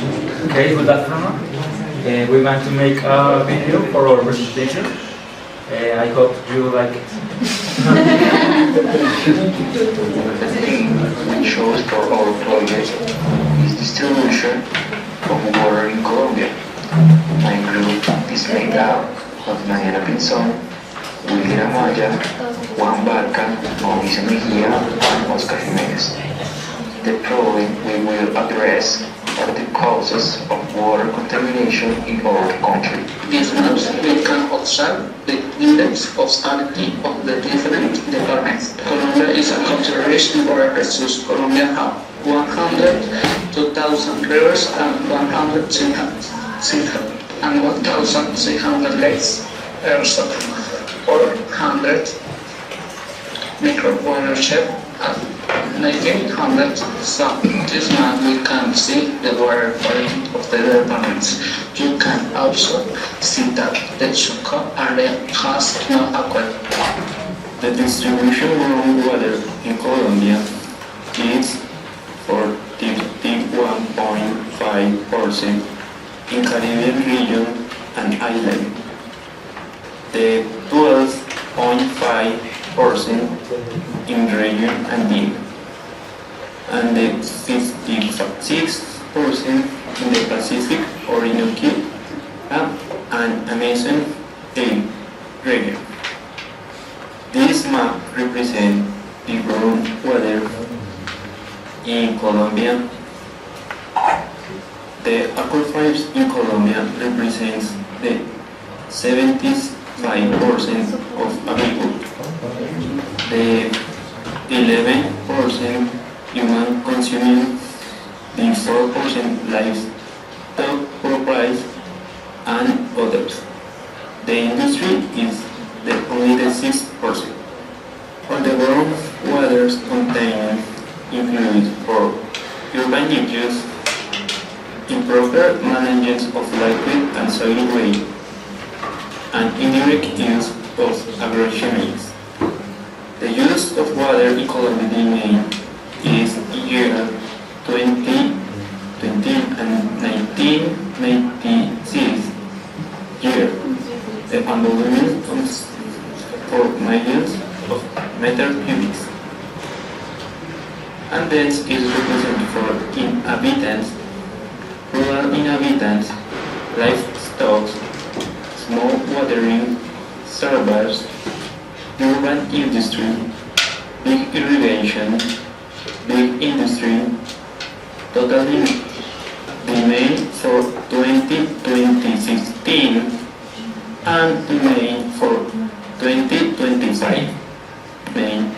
Okay, good afternoon. We're going to make a video for our presentation. I hope you like it. The theme we chose for our project is distribution of water in Colombia. My group is made up of Mariana Pinzón, William Amaya, Juan Barca, Mauricio Mejia, and Oscar Jimenez. The problem we will address are the causes of water contamination in our country. Business, we can observe the index of sanity of the different departments. Colombia is a country rich in water resources. Colombia has 102,000 rivers and 1,600 lakes, also 400 micro watershed and 1,900 so this month we can see the water quality of the departments. You can also see that the Chocó area has no aqueduct. The distribution of water in Colombia is 41.5% in Caribbean region and island, the 12.5% in region Andino, and the 56% in the Pacific, Orinoco, and Amazon region. This map represents the groundwater in Colombia. The aquifers in Colombia represents the 75% of agriculture, the 11% human consuming, the 4% livestock properties, and others. The industry is only the 6%. For the groundwaters containing influence for urban use, improper management of liquid and soil waste, and indirect use of agrochemicals. The use of water in Colombia is year 2020 and 1996 year. The environment comes for millions of meter cubic. And this is represented for inhabitants, rural inhabitants, livestock, small watering servers, urban industry, big irrigation, big industry, totally remain for 2016 and remain for 2025 main,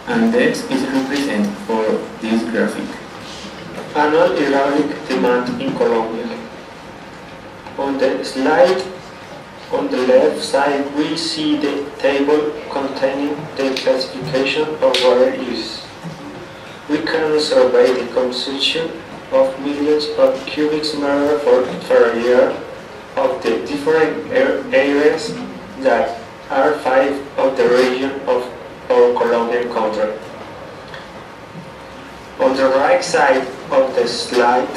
and this is represented for this graphic. Annual hydraulic demand in Colombia. On the slide on the left side we see the table containing the classification of water use. We can survey the consumption of millions of cubic meters per year of the different areas that are 5 of the region of our Colombian country. On the right side of the slide,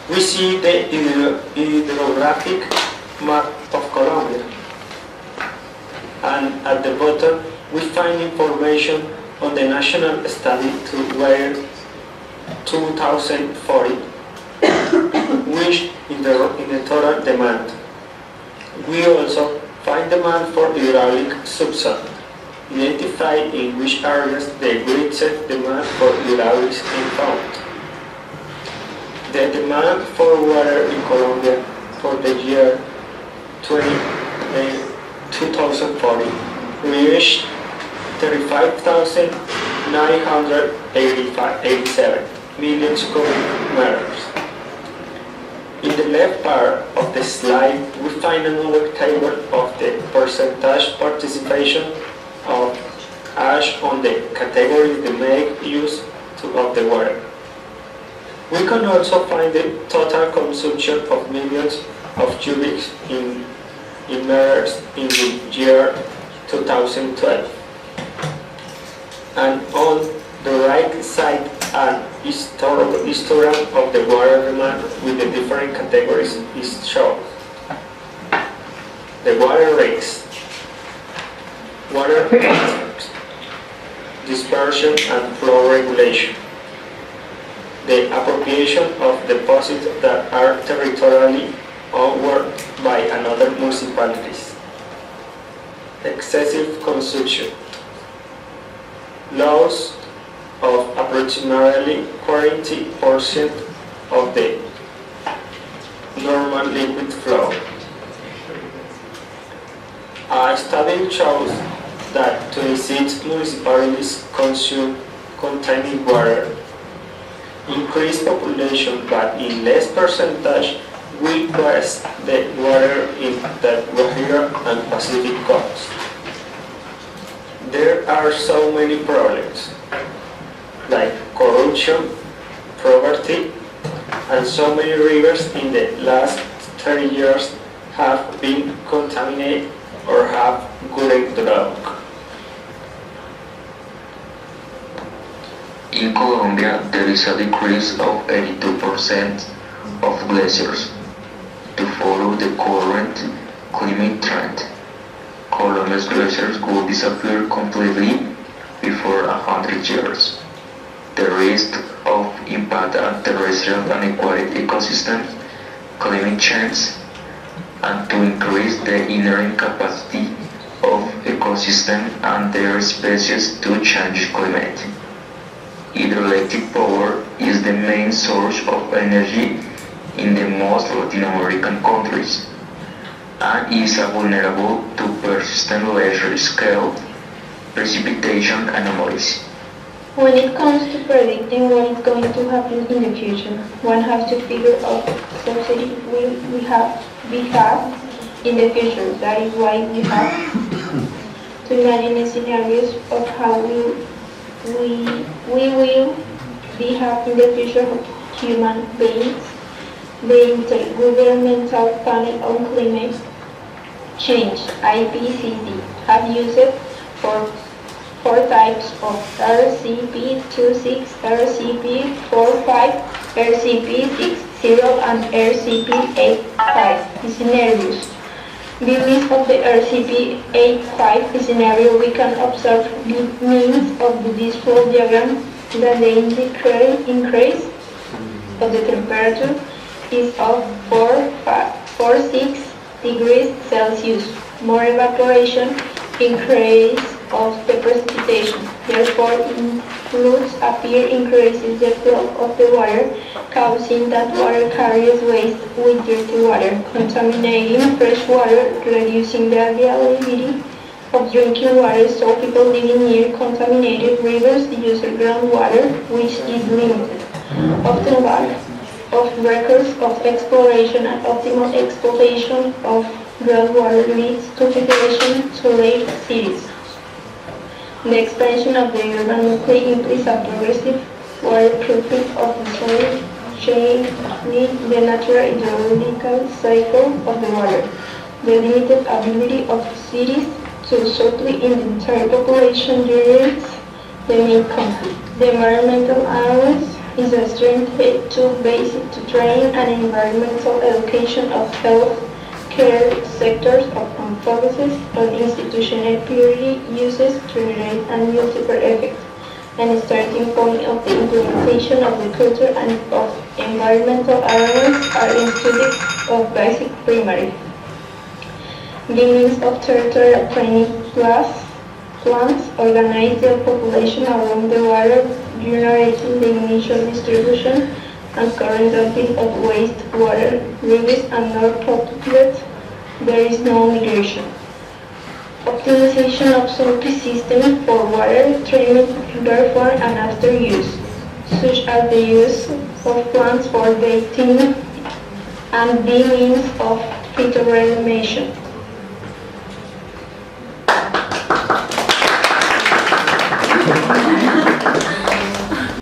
we see the hydrographic map of Colombia. And at the bottom, we find information on the national study to where 2040, which in the total demand. We also find demand for hydraulic subsoil, identify in which areas the greatest demand for hydraulics is found. The demand for water in Colombia for the year 2040 reached 35,987 million cubic meters. In the left part of the slide, we find another table of the percentage participation of ash on the categories that make use of the water. We can also find the total consumption of millions of cubic meters in the year 2012. And on the right side An histogram of the water demand with the different categories is shown. The water rates, water dispersion and flow regulation, the appropriation of deposits that are territorially owned by another municipalities, excessive consumption, loss of approximately 40% of the normal liquid flow. A study shows that 26 municipalities consume contaminated water. Increased population, but in less percentage, will request the water in the Guajira and Pacific coast. There are so many problems, like corruption, poverty, and so many rivers in the last 30 years have been contaminated or have gotten drunk. In Colombia, there is a decrease of 82% of glaciers. To follow the current climate trend, Colombia's glaciers will disappear completely before 100 years. The risk of impact on terrestrial and aquatic ecosystems, climate change, and to increase the inherent capacity of ecosystems and their species to change climate. Hydroelectric power is the main source of energy in the most Latin American countries and is vulnerable to persistent large-scale precipitation anomalies. When it comes to predicting what is going to happen in the future, one has to figure out society we have in the future. That is why we have to imagine scenarios of how we will be have in the future of human beings. The Intergovernmental Panel on Climate Change, IPCC, have used it for 4 types of RCP26, RCP45, RCP60, and RCP85 scenarios. Beneath of the RCP85 scenario, we can observe means of this flow diagram that the increase of the temperature is of 4.6 degrees Celsius. More evaporation, increase of the precipitation. Therefore, floods appear, increases the flow of the water, causing that water carries waste with dirty water, contaminating fresh water, reducing the availability of drinking water, so people living near contaminated rivers use groundwater, which is limited. Often lack of records of exploration and optimal exploitation of groundwater leads to population to lake cities. The expansion of the urban nuclei implies a progressive waterproofing of the soil, changing the natural hydrological cycle of the water. The limited ability of cities to supply in the entire population generates the main conflict. The environmental analysis is a strength too basic to train an environmental education of health care sectors and focuses on institutional purity uses to generate a multiple effect and starting point of the implementation of the culture and of environmental awareness are instituted of basic primary. The means of territorial training plans organize the population along the water, generating the initial distribution and current dumping of waste water, rivers and non-polluted. There is no migration. Optimization of surface system for water treatment before and after use, such as the use of plants for bathing and the means of phytoremediation.